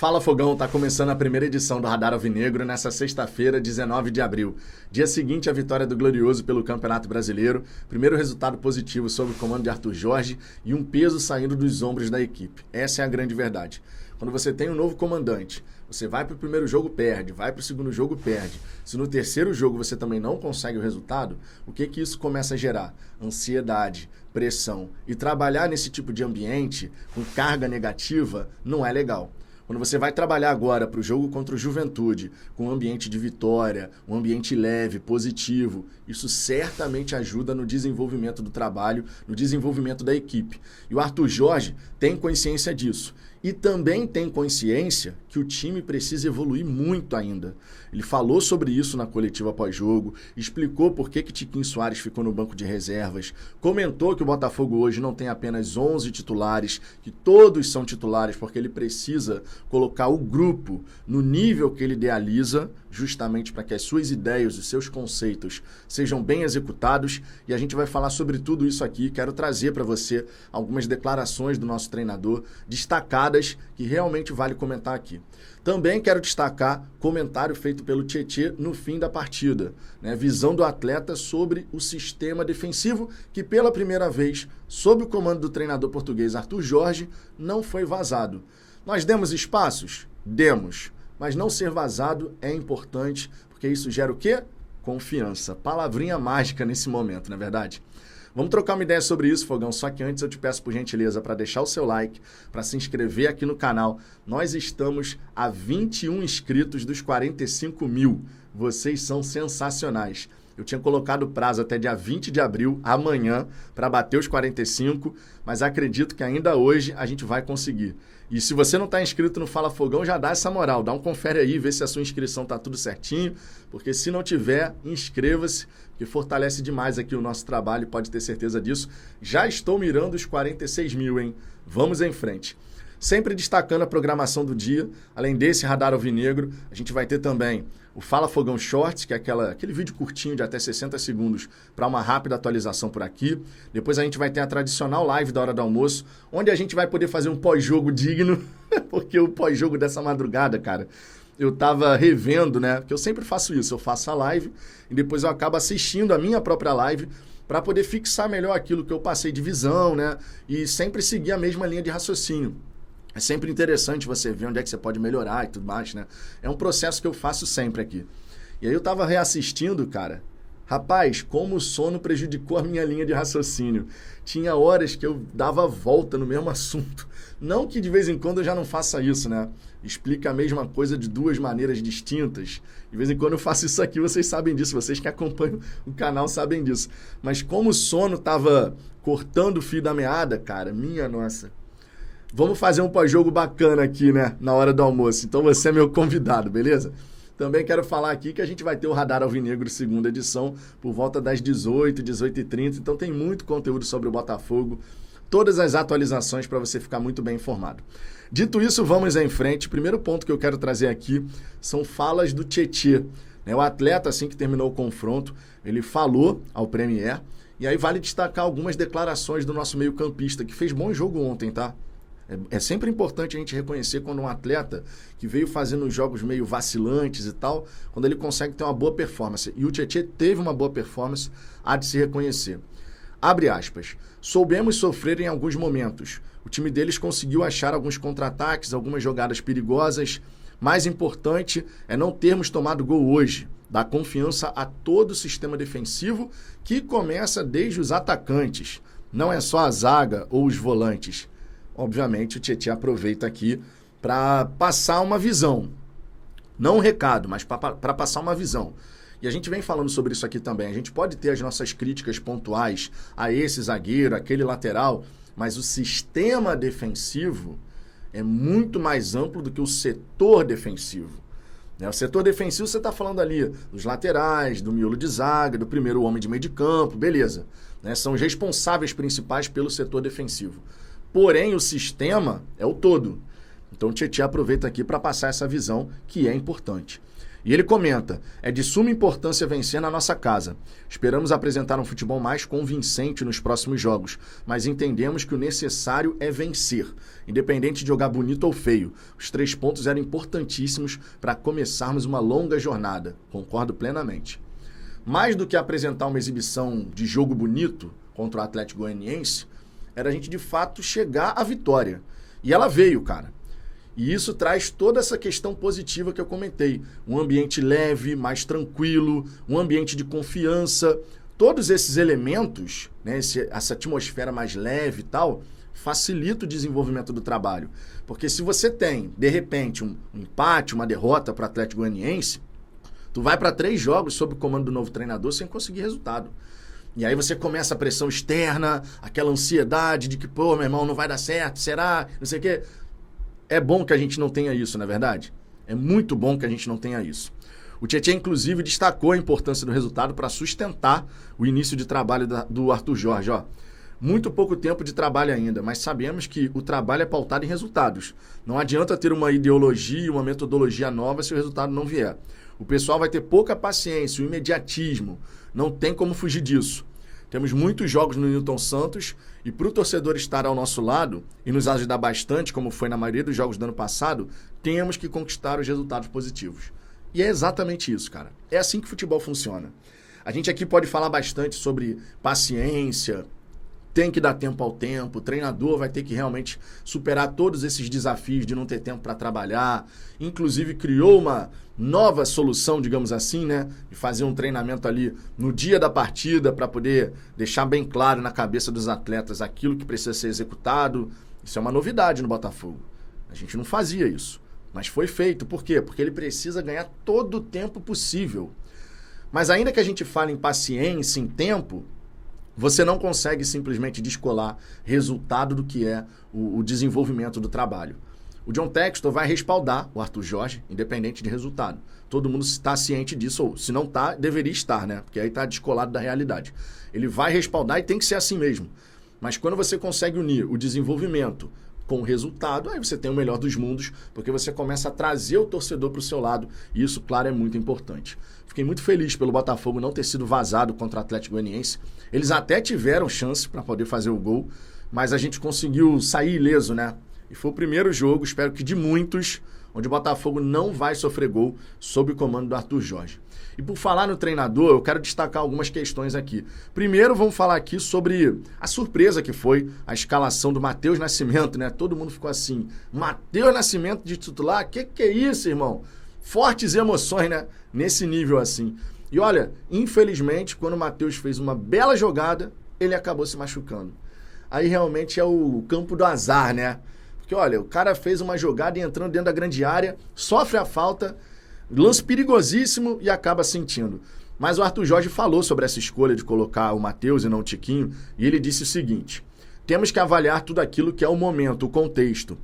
Fala Fogão, tá começando a primeira edição do Radar Alvinegro nessa sexta-feira, 19 de abril. Dia seguinte à vitória do Glorioso pelo Campeonato Brasileiro, primeiro resultado positivo sob o comando de Arthur Jorge e um peso saindo dos ombros da equipe. Essa é a grande verdade. Quando você tem um novo comandante, você vai para o primeiro jogo, perde, vai para o segundo jogo, perde. Se no terceiro jogo você também não consegue o resultado, o que isso começa a gerar? Ansiedade, pressão. E trabalhar nesse tipo de ambiente, com carga negativa, não é legal. Quando você vai trabalhar agora para o jogo contra o Juventude, com um ambiente de vitória, um ambiente leve, positivo, isso certamente ajuda no desenvolvimento do trabalho, no desenvolvimento da equipe. E o Arthur Jorge tem consciência disso. E também tem consciência que o time precisa evoluir muito ainda. Ele falou sobre isso na coletiva pós-jogo, explicou por que Tiquinho Soares ficou no banco de reservas, comentou que o Botafogo hoje não tem apenas 11 titulares, que todos são titulares porque ele precisa colocar o grupo no nível que ele idealiza, justamente para que as suas ideias, os seus conceitos sejam bem executados. E a gente vai falar sobre tudo isso aqui. Quero trazer para você algumas declarações do nosso treinador destacadas que realmente vale comentar aqui. Também quero destacar comentário feito pelo Tietê no fim da partida, né? Visão do atleta sobre o sistema defensivo que pela primeira vez, sob o comando do treinador português Arthur Jorge, não foi vazado. Nós demos espaços? Demos. Mas não ser vazado é importante, porque isso gera o quê? Confiança. Palavrinha mágica nesse momento, não é verdade? Vamos trocar uma ideia sobre isso, Fogão, só que antes eu te peço por gentileza para deixar o seu like, para se inscrever aqui no canal. Nós estamos a 21 inscritos dos 45 mil. Vocês são sensacionais. Eu tinha colocado o prazo até dia 20 de abril, amanhã, para bater os 45, mas acredito que ainda hoje a gente vai conseguir. E se você não está inscrito no Fala Fogão, já dá essa moral, dá um confere aí, vê se a sua inscrição está tudo certinho, porque se não tiver, inscreva-se, que fortalece demais aqui o nosso trabalho, pode ter certeza disso. Já estou mirando os 46 mil, hein? Vamos em frente. Sempre destacando a programação do dia, além desse Radar Alvinegro, a gente vai ter também o Fala Fogão Shorts, que é aquele vídeo curtinho de até 60 segundos para uma rápida atualização por aqui. Depois a gente vai ter a tradicional live da hora do almoço, onde a gente vai poder fazer um pós-jogo digno, porque o pós-jogo dessa madrugada, cara, eu tava revendo, né? Porque eu sempre faço isso, eu faço a live e depois eu acabo assistindo a minha própria live para poder fixar melhor aquilo que eu passei de visão, né? E sempre seguir a mesma linha de raciocínio. É sempre interessante você ver onde é que você pode melhorar e tudo mais, né? É um processo que eu faço sempre aqui. E aí eu tava reassistindo, cara. Rapaz, como o sono prejudicou a minha linha de raciocínio. Tinha horas que eu dava volta no mesmo assunto. Não que de vez em quando eu já não faça isso, né? Explica a mesma coisa de duas maneiras distintas. De vez em quando eu faço isso aqui, vocês sabem disso. Vocês que acompanham o canal sabem disso. Mas como o sono tava cortando o fio da meada, cara, minha nossa. Vamos fazer um pós-jogo bacana aqui, né? Na hora do almoço. Então você é meu convidado, beleza? Também quero falar aqui que a gente vai ter o Radar Alvinegro segunda edição por volta das 18, 18h30. Então tem muito conteúdo sobre o Botafogo. Todas as atualizações para você ficar muito bem informado. Dito isso, vamos em frente. O primeiro ponto que eu quero trazer aqui são falas do Tietê. O atleta, assim que terminou o confronto, ele falou ao Premier. E aí vale destacar algumas declarações do nosso meio-campista, que fez bom jogo ontem, tá? É sempre importante a gente reconhecer quando um atleta que veio fazendo jogos meio vacilantes e tal, quando ele consegue ter uma boa performance. E o Tietê teve uma boa performance, há de se reconhecer. Abre aspas. Soubemos sofrer em alguns momentos. O time deles conseguiu achar alguns contra-ataques, algumas jogadas perigosas. Mais importante é não termos tomado gol hoje. Dá confiança a todo o sistema defensivo que começa desde os atacantes. Não é só a zaga ou os volantes. Obviamente, o Tietê aproveita aqui para passar uma visão. Não um recado, mas para passar uma visão. E a gente vem falando sobre isso aqui também. A gente pode ter as nossas críticas pontuais a esse zagueiro, aquele lateral, mas o sistema defensivo é muito mais amplo do que o setor defensivo. O setor defensivo, você está falando ali dos laterais, do miolo de zaga, do primeiro homem de meio de campo, beleza. São os responsáveis principais pelo setor defensivo. Porém, o sistema é o todo. Então, o Tietê aproveita aqui para passar essa visão que é importante. E ele comenta: é de suma importância vencer na nossa casa. Esperamos apresentar um futebol mais convincente nos próximos jogos, mas entendemos que o necessário é vencer, independente de jogar bonito ou feio. Os 3 pontos eram importantíssimos para começarmos uma longa jornada. Concordo plenamente. Mais do que apresentar uma exibição de jogo bonito contra o Atlético Goianiense, era a gente de fato chegar à vitória. E ela veio, cara. E isso traz toda essa questão positiva que eu comentei. Um ambiente leve, mais tranquilo, um ambiente de confiança. Todos esses elementos, né, essa atmosfera mais leve e tal, facilita o desenvolvimento do trabalho. Porque se você tem, de repente, um empate, uma derrota para o Atlético Goianiense, tu vai para 3 jogos sob o comando do novo treinador sem conseguir resultado. E aí você começa a pressão externa, aquela ansiedade de que, pô, meu irmão, não vai dar certo, será? Não sei o quê. É bom que a gente não tenha isso, não é verdade? É muito bom que a gente não tenha isso. O Tietchan, inclusive, destacou a importância do resultado para sustentar o início de trabalho do Arthur Jorge. Ó, muito pouco tempo de trabalho ainda, mas sabemos que o trabalho é pautado em resultados. Não adianta ter uma ideologia, uma metodologia nova se o resultado não vier. O pessoal vai ter pouca paciência, o imediatismo. Não tem como fugir disso. Temos muitos jogos no Newton Santos e para o torcedor estar ao nosso lado e nos ajudar bastante, como foi na maioria dos jogos do ano passado, temos que conquistar os resultados positivos. E é exatamente isso, cara. É assim que o futebol funciona. A gente aqui pode falar bastante sobre paciência, tem que dar tempo ao tempo, o treinador vai ter que realmente superar todos esses desafios de não ter tempo para trabalhar. Inclusive criou uma nova solução, digamos assim, né? De fazer um treinamento ali no dia da partida para poder deixar bem claro na cabeça dos atletas aquilo que precisa ser executado. Isso é uma novidade no Botafogo. A gente não fazia isso, mas foi feito. Por quê? Porque ele precisa ganhar todo o tempo possível. Mas ainda que a gente fale em paciência, em tempo, você não consegue simplesmente descolar resultado do que é o desenvolvimento do trabalho. O John Textor vai respaldar o Arthur Jorge, independente de resultado. Todo mundo está ciente disso, ou se não está, deveria estar, né? Porque aí está descolado da realidade. Ele vai respaldar e tem que ser assim mesmo. Mas quando você consegue unir o desenvolvimento com o resultado, aí você tem o melhor dos mundos, porque você começa a trazer o torcedor para o seu lado, e isso, claro, é muito importante. Fiquei muito feliz pelo Botafogo não ter sido vazado contra o Atlético Goianiense. Eles até tiveram chance para poder fazer o gol, mas a gente conseguiu sair ileso, né? E foi o primeiro jogo, espero que de muitos, onde o Botafogo não vai sofrer gol sob o comando do Arthur Jorge. E por falar no treinador, eu quero destacar algumas questões aqui. Primeiro, vamos falar aqui sobre a surpresa que foi a escalação do Matheus Nascimento, né? Todo mundo ficou assim, Matheus Nascimento de titular? Que é isso, irmão? Fortes emoções, né? Nesse nível assim. E olha, infelizmente, quando o Matheus fez uma bela jogada, ele acabou se machucando. Aí realmente é o campo do azar, né? Porque olha, o cara fez uma jogada e entrando dentro da grande área, sofre a falta, lance perigosíssimo e acaba sentindo. Mas o Arthur Jorge falou sobre essa escolha de colocar o Matheus e não o Tiquinho, e ele disse o seguinte: temos que avaliar tudo aquilo que é o momento, o contexto.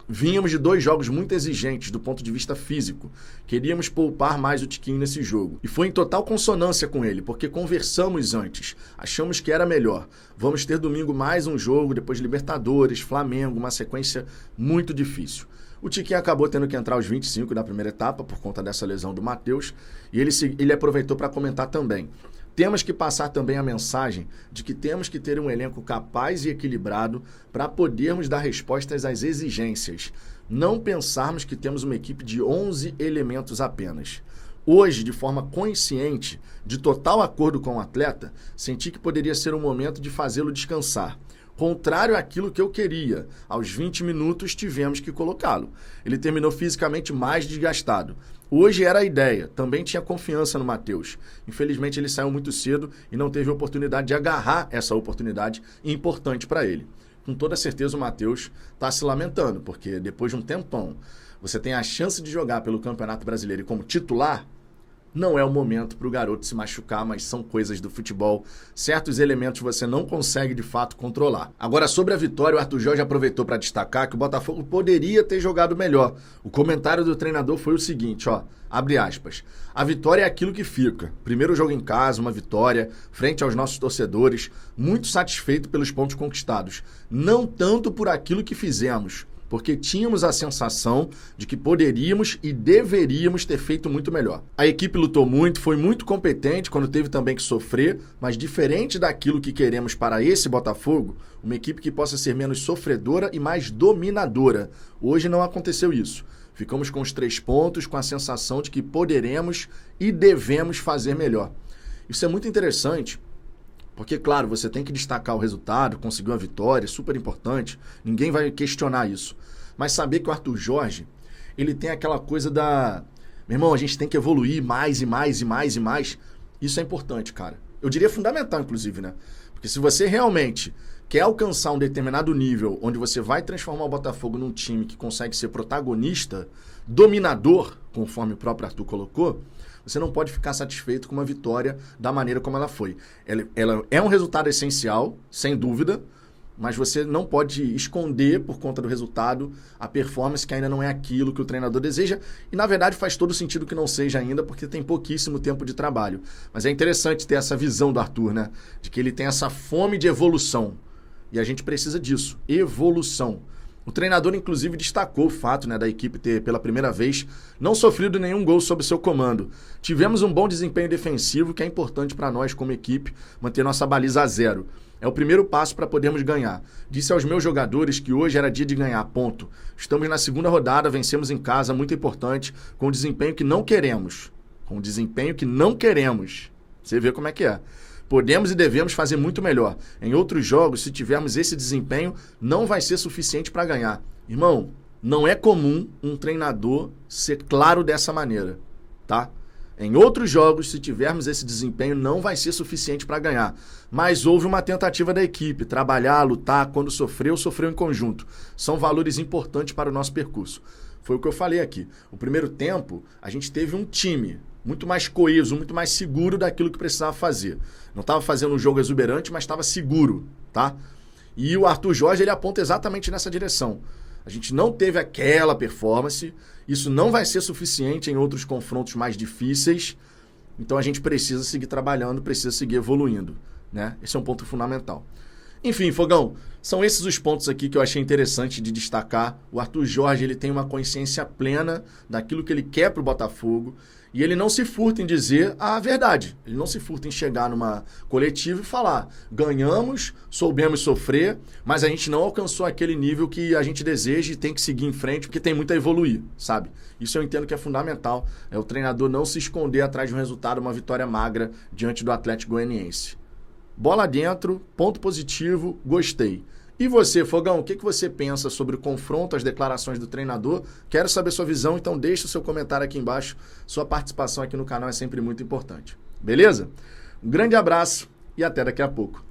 Vínhamos de 2 jogos muito exigentes do ponto de vista físico. Queríamos poupar mais o Tiquinho nesse jogo. E foi em total consonância com ele, porque conversamos antes. Achamos que era melhor. Vamos ter domingo mais um jogo, depois Libertadores, Flamengo, uma sequência muito difícil. O Tiquinho acabou tendo que entrar aos 25 da primeira etapa por conta dessa lesão do Matheus. E ele aproveitou para comentar também. Temos que passar também a mensagem de que temos que ter um elenco capaz e equilibrado para podermos dar respostas às exigências. Não pensarmos que temos uma equipe de 11 elementos apenas. Hoje, de forma consciente, de total acordo com o atleta, senti que poderia ser um momento de fazê-lo descansar. Contrário àquilo que eu queria, aos 20 minutos tivemos que colocá-lo. Ele terminou fisicamente mais desgastado. Hoje era a ideia, também tinha confiança no Matheus. Infelizmente ele saiu muito cedo e não teve a oportunidade de agarrar essa oportunidade importante para ele. Com toda certeza o Matheus está se lamentando, porque depois de um tempão você tem a chance de jogar pelo Campeonato Brasileiro e como titular, não é o momento para o garoto se machucar, mas são coisas do futebol. Certos elementos você não consegue, de fato, controlar. Agora, sobre a vitória, o Arthur Jorge aproveitou para destacar que o Botafogo poderia ter jogado melhor. O comentário do treinador foi o seguinte, ó, abre aspas, a vitória é aquilo que fica. Primeiro jogo em casa, uma vitória, frente aos nossos torcedores, muito satisfeito pelos pontos conquistados. Não tanto por aquilo que fizemos. porque tínhamos a sensação de que poderíamos e deveríamos ter feito muito melhor. A equipe lutou muito, foi muito competente quando teve também que sofrer, mas diferente daquilo que queremos para esse Botafogo, uma equipe que possa ser menos sofredora e mais dominadora. Hoje não aconteceu isso. Ficamos com os 3 pontos, com a sensação de que poderemos e devemos fazer melhor. Isso é muito interessante, porque, claro, você tem que destacar o resultado, conseguir uma vitória, super importante, ninguém vai questionar isso. Mas saber que o Arthur Jorge, ele tem aquela coisa da... Meu irmão, a gente tem que evoluir mais e mais e mais e mais. Isso é importante, cara. Eu diria fundamental, inclusive, né? Porque se você realmente quer alcançar um determinado nível onde você vai transformar o Botafogo num time que consegue ser protagonista, dominador, conforme o próprio Arthur colocou, você não pode ficar satisfeito com uma vitória da maneira como ela foi. Ela é um resultado essencial, sem dúvida, mas você não pode esconder, por conta do resultado, a performance que ainda não é aquilo que o treinador deseja. E, na verdade, faz todo sentido que não seja ainda, porque tem pouquíssimo tempo de trabalho. Mas é interessante ter essa visão do Arthur, né? De que ele tem essa fome de evolução. E a gente precisa disso, evolução. O treinador, inclusive, destacou o fato, né, da equipe ter, pela primeira vez, não sofrido nenhum gol sob seu comando. Tivemos um bom desempenho defensivo, que é importante para nós, como equipe, manter nossa baliza a 0. É o primeiro passo para podermos ganhar. Disse aos meus jogadores que hoje era dia de ganhar, ponto. Estamos na 2ª rodada, vencemos em casa, muito importante, com o desempenho que não queremos. Com o desempenho que não queremos. Você vê como é que é. Podemos e devemos fazer muito melhor. Em outros jogos, se tivermos esse desempenho, não vai ser suficiente para ganhar. Irmão, não é comum um treinador ser claro dessa maneira, tá? Em outros jogos, se tivermos esse desempenho, não vai ser suficiente para ganhar. Mas houve uma tentativa da equipe, trabalhar, lutar, quando sofreu, sofreu em conjunto. São valores importantes para o nosso percurso. Foi o que eu falei aqui. O primeiro tempo, a gente teve um time muito mais coeso, muito mais seguro daquilo que precisava fazer. Não estava fazendo um jogo exuberante, mas estava seguro, tá? E o Arthur Jorge, ele aponta exatamente nessa direção. A gente não teve aquela performance, isso não vai ser suficiente em outros confrontos mais difíceis, então a gente precisa seguir trabalhando, precisa seguir evoluindo, né? Esse é um ponto fundamental. Enfim, Fogão, são esses os pontos aqui que eu achei interessante de destacar. O Arthur Jorge, ele tem uma consciência plena daquilo que ele quer para o Botafogo e ele não se furta em dizer a verdade. Ele não se furta em chegar numa coletiva e falar: ganhamos, soubemos sofrer, mas a gente não alcançou aquele nível que a gente deseja e tem que seguir em frente porque tem muito a evoluir, sabe? Isso eu entendo que é fundamental. É o treinador não se esconder atrás de um resultado, uma vitória magra diante do Atlético Goianiense. Bola dentro, ponto positivo, gostei. E você, Fogão, o que você pensa sobre o confronto, as declarações do treinador? Quero saber sua visão, então deixa o seu comentário aqui embaixo. Sua participação aqui no canal é sempre muito importante. Beleza? Um grande abraço e até daqui a pouco.